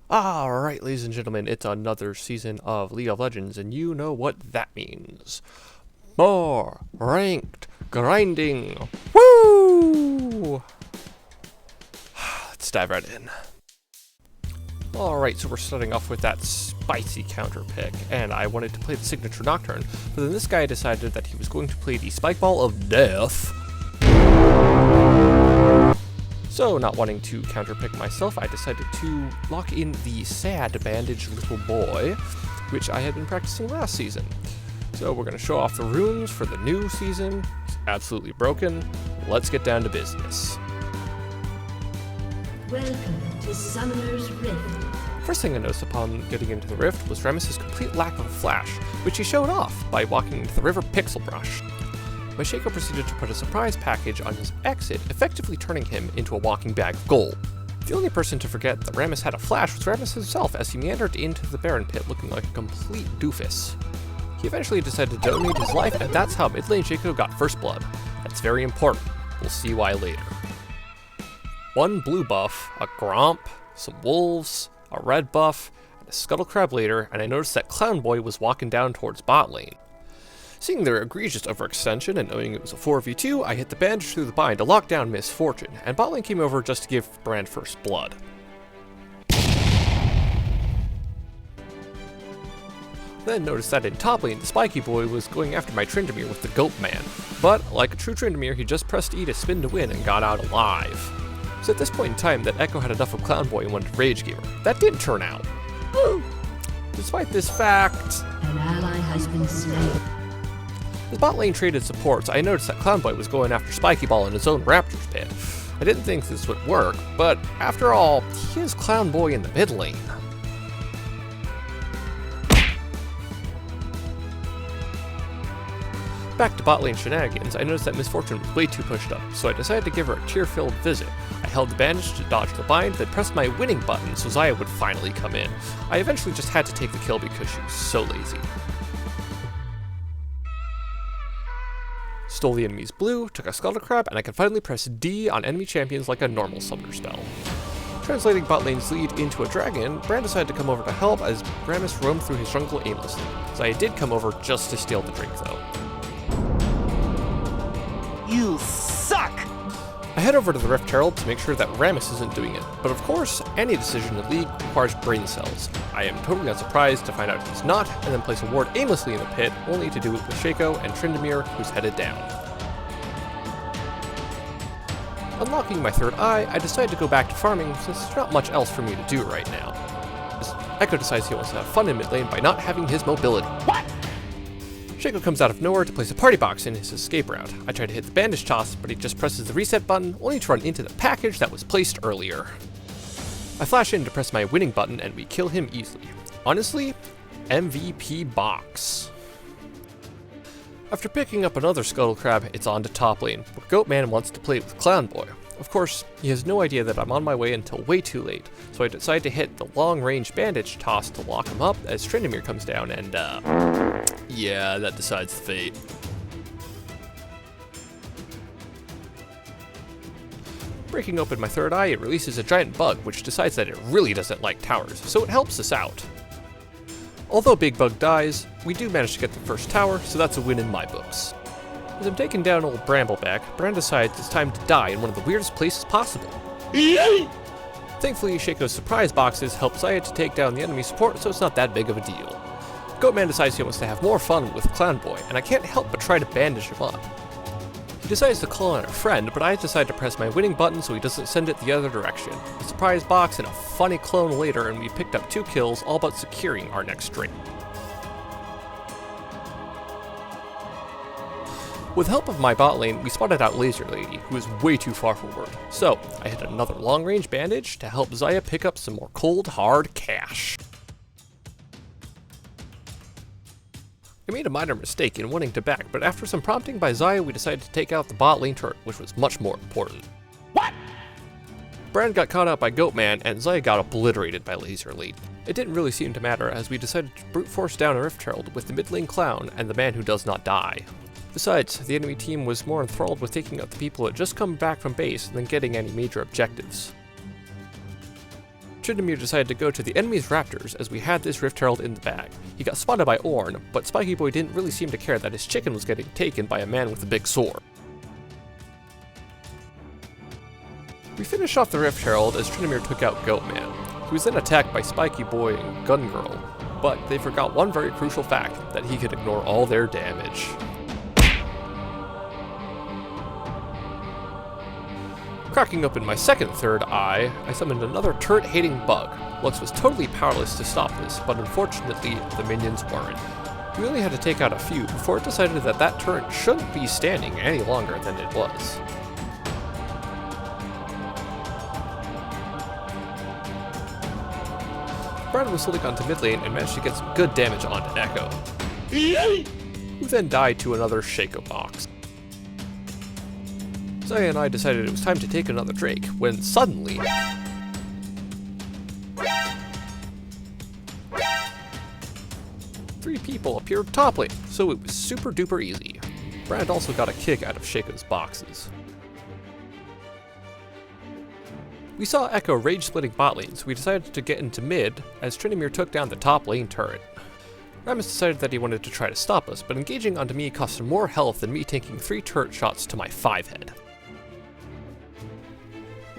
Alright, ladies and gentlemen, it's another season of League of Legends, and you know what that means. More ranked grinding. Woo! Let's dive right in. Alright, so we're starting off with that spicy counter pick, and I wanted to play the signature Nocturne, but then this guy decided that he was going to play the Spike Ball of Death. So, not wanting to counterpick myself, I decided to lock in the Sad Bandage Little Boy, which I had been practicing last season. So we're going to show off the runes for the new season. It's absolutely broken. Let's get down to business. Welcome to Summoner's Rift. First thing I noticed upon getting into the Rift was Rammus's complete lack of a flash, which he showed off by walking into the river Pixel Brush. My Shaco proceeded to put a surprise package on his exit, effectively turning him into a walking bag of gold. The only person to forget that Rammus had a flash was Rammus himself as he meandered into the Baron pit looking like a complete doofus. He eventually decided to donate his life, and that's how mid lane Shaco got first blood. That's very important. We'll see why later. One blue buff, a Gromp, some wolves, a red buff, and a Scuttle Crab later, and I noticed that Clown Boy was walking down towards bot lane. Seeing their egregious overextension and knowing it was a 4v2, I hit the bandage through the bind to lock down Misfortune, and bot lane came over just to give Brand first blood. Then noticed that in top lane, the Spiky Boy was going after my Tryndamere with the Goat Man, but like a true Tryndamere, he just pressed E to spin to win and got out alive. So at this point in time, that Echo had enough of Clown Boy and wanted to Rage Gamer. That didn't turn out. Woo! Despite this fact, An ally has been slain. as bot lane traded supports, I noticed that Clown Boy was going after Spiky Ball in his own Raptor's pit. I didn't think this would work, but after all, he is Clown Boy in the mid lane. Back to bot lane shenanigans, I noticed that Misfortune was way too pushed up, so I decided to give her a tear-filled visit. I held the bandage to dodge the bind, then pressed my winning button so Xayah would finally come in. I eventually just had to take the kill because she was so lazy. Stole the enemy's blue, took a Scuttle Crab, and I could finally press D on enemy champions like a normal summoner spell. Translating bot lane's lead into a dragon, Brand decided to come over to help as Rammus roamed through his jungle aimlessly. Xayah did come over just to steal the drink though. You suck! I head over to the Rift Herald to make sure that Rammus isn't doing it, but of course, any decision in League requires brain cells. I am totally unsurprised to find out he's not, and then place a ward aimlessly in the pit, only to do it with Shaco and Tryndamere, who's headed down. Unlocking my third eye, I decide to go back to farming since there's not much else for me to do right now. Echo decides he wants to have fun in mid lane by not having his mobility. What? Shaco comes out of nowhere to place a party box in his escape route. I try to hit the bandage toss, but he just presses the reset button, only to run into the package that was placed earlier. I flash in to press my winning button, and we kill him easily. Honestly, MVP box. After picking up another Scuttle Crab, it's on to top lane, where Goatman wants to play with Clown Boy. Of course, he has no idea that I'm on my way until way too late, so I decide to hit the long-range bandage toss to lock him up as Tryndamere comes down and, yeah, that decides the fate. Breaking open my third eye, it releases a giant bug, which decides that it really doesn't like towers, so it helps us out. Although Big Bug dies, we do manage to get the first tower, so that's a win in my books. As I'm taking down old Brambleback, Brand decides it's time to die in one of the weirdest places possible. Thankfully, Shaco's surprise boxes help Xayah to take down the enemy support, so it's not that big of a deal. Goatman decides he wants to have more fun with Clown Boy, and I can't help but try to bandage him up. He decides to call on a friend, but I decide to press my winning button so he doesn't send it the other direction. A surprise box and a funny clone later, and we picked up 2 kills, all but securing our next drink. With help of my bot lane, we spotted out Laser Lady, who is way too far forward. So, I hit another long-range bandage to help Xayah pick up some more cold, hard cash. I made a minor mistake in wanting to back, but after some prompting by Xayah, we decided to take out the bot lane turret, which was much more important. What? Brand got caught out by Goatman, and Xayah got obliterated by Laser Lady. It didn't really seem to matter, as we decided to brute force down a Rift Herald with the mid lane Clown and the man who does not die. Besides, the enemy team was more enthralled with taking out the people who had just come back from base than getting any major objectives. Tryndamere decided to go to the enemy's raptors as we had this Rift Herald in the bag. He got spotted by Ornn, but Spiky Boy didn't really seem to care that his chicken was getting taken by a man with a big sword. We finished off the Rift Herald as Tryndamere took out Goatman. He was then attacked by Spiky Boy and Gun Girl, but they forgot one very crucial fact, that he could ignore all their damage. Cracking open my second third eye, I summoned another turret-hating bug. Lux was totally powerless to stop this, but unfortunately, the minions weren't. We only had to take out a few before it decided that that turret shouldn't be standing any longer than it was. Brad was holding onto mid lane and managed to get some good damage onto Echo, who then died to another Shaco box. Zaya and I decided it was time to take another Drake, when suddenly... three people appeared top lane, so it was super duper easy. Brand also got a kick out of Shaco's boxes. We saw Echo rage-splitting bot lane, so we decided to get into mid as Tryndamere took down the top lane turret. Rammus decided that he wanted to try to stop us, but engaging onto me cost him more health than me taking 3 turret shots to my 5-head.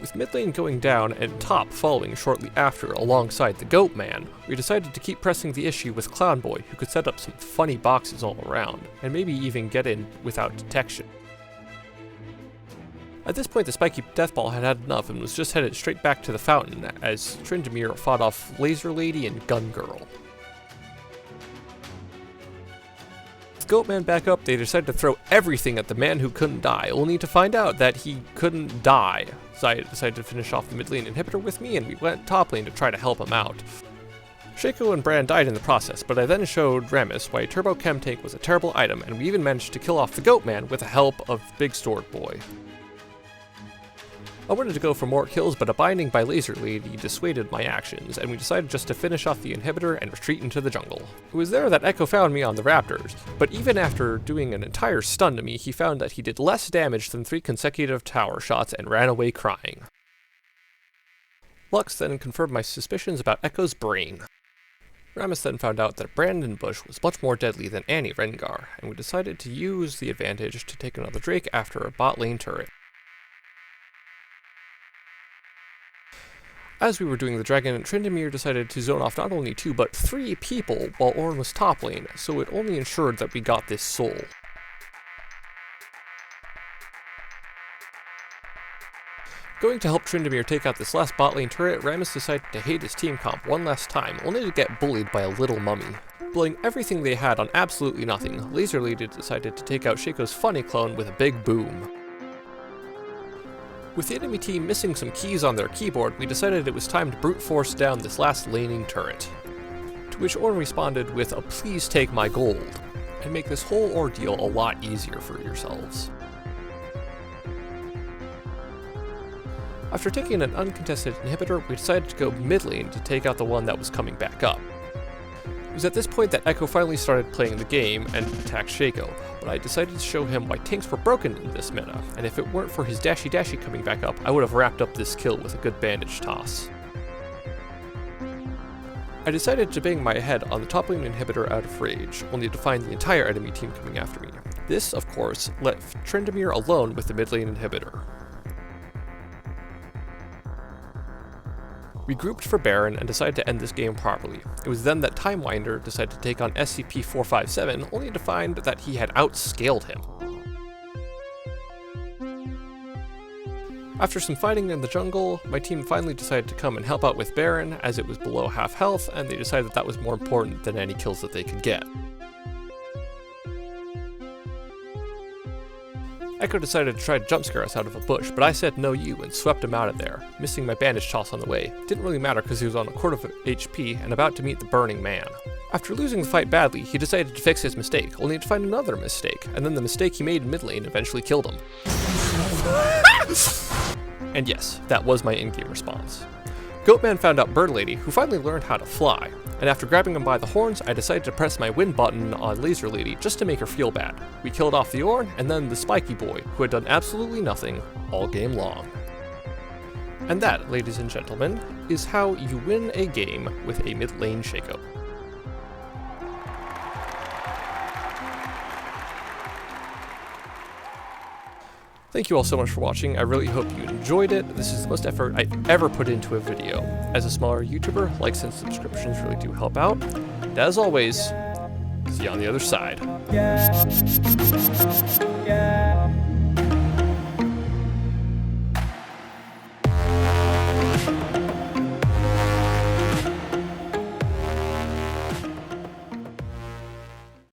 With mid lane going down and top following shortly after alongside the Goat Man, we decided to keep pressing the issue with Clown Boy, who could set up some funny boxes all around, and maybe even get in without detection. At this point, the spiky Deathball had had enough and was just headed straight back to the fountain as Tryndamere fought off Laser Lady and Gun Girl. With Goatman back up, they decided to throw everything at the man who couldn't die, only to find out that he couldn't die. Zaya decided to finish off the mid lane inhibitor with me, and we went top lane to try to help him out. Shaco and Brand died in the process, but I then showed Rammus why Turbo Chem Tank was a terrible item, and we even managed to kill off the Goatman with the help of Big Sword Boy. I wanted to go for more kills, but a binding by Laser Lady dissuaded my actions, and we decided just to finish off the inhibitor and retreat into the jungle. It was there that Echo found me on the raptors, but even after doing an entire stun to me, he found that he did less damage than 3 consecutive tower shots and ran away crying. Lux then confirmed my suspicions about Echo's brain. Rammus then found out that Brandon Bush was much more deadly than Annie Rengar, and we decided to use the advantage to take another Drake after a bot lane turret. As we were doing the dragon, Tryndamere decided to zone off not only 2 but 3 people while Ornn was top lane, so it only ensured that we got this soul. Going to help Tryndamere take out this last bot lane turret, Rammus decided to hate his team comp one last time, only to get bullied by a little mummy. Blowing everything they had on absolutely nothing, Laser Lady decided to take out Shaco's funny clone with a big boom. With the enemy team missing some keys on their keyboard, we decided it was time to brute force down this last laning turret. To which Ornn responded with a "please take my gold," and make this whole ordeal a lot easier for yourselves. After taking an uncontested inhibitor, we decided to go mid lane to take out the one that was coming back up. It was at this point that Echo finally started playing the game and attacked Shaco, but I decided to show him why tanks were broken in this meta, and if it weren't for his dashy coming back up, I would have wrapped up this kill with a good bandage toss. I decided to bang my head on the top lane inhibitor out of rage, only to find the entire enemy team coming after me. This, of course, left Tryndamere alone with the mid lane inhibitor. We grouped for Baron and decided to end this game properly. It was then that Timewinder decided to take on SCP-457, only to find that he had outscaled him. After some fighting in the jungle, my team finally decided to come and help out with Baron, as it was below half health, and they decided that was more important than any kills that they could get. Echo decided to try to jump scare us out of a bush, but I said no you and swept him out of there, missing my bandage toss on the way. Didn't really matter because he was on a quarter of HP and about to meet the Burning Man. After losing the fight badly, he decided to fix his mistake, only to find another mistake, and then the mistake he made in mid lane eventually killed him. And yes, that was my in-game response. Goatman found out Bird Lady, who finally learned how to fly, and after grabbing him by the horns, I decided to press my win button on Laser Lady just to make her feel bad. We killed off the Ornn, and then the Spiky Boy, who had done absolutely nothing all game long. And that, ladies and gentlemen, is how you win a game with a mid lane Shaco. Thank you all so much for watching. I really hope you enjoyed it. This is the most effort I've ever put into a video. As a smaller YouTuber, likes and subscriptions really do help out. And as always, see you on the other side.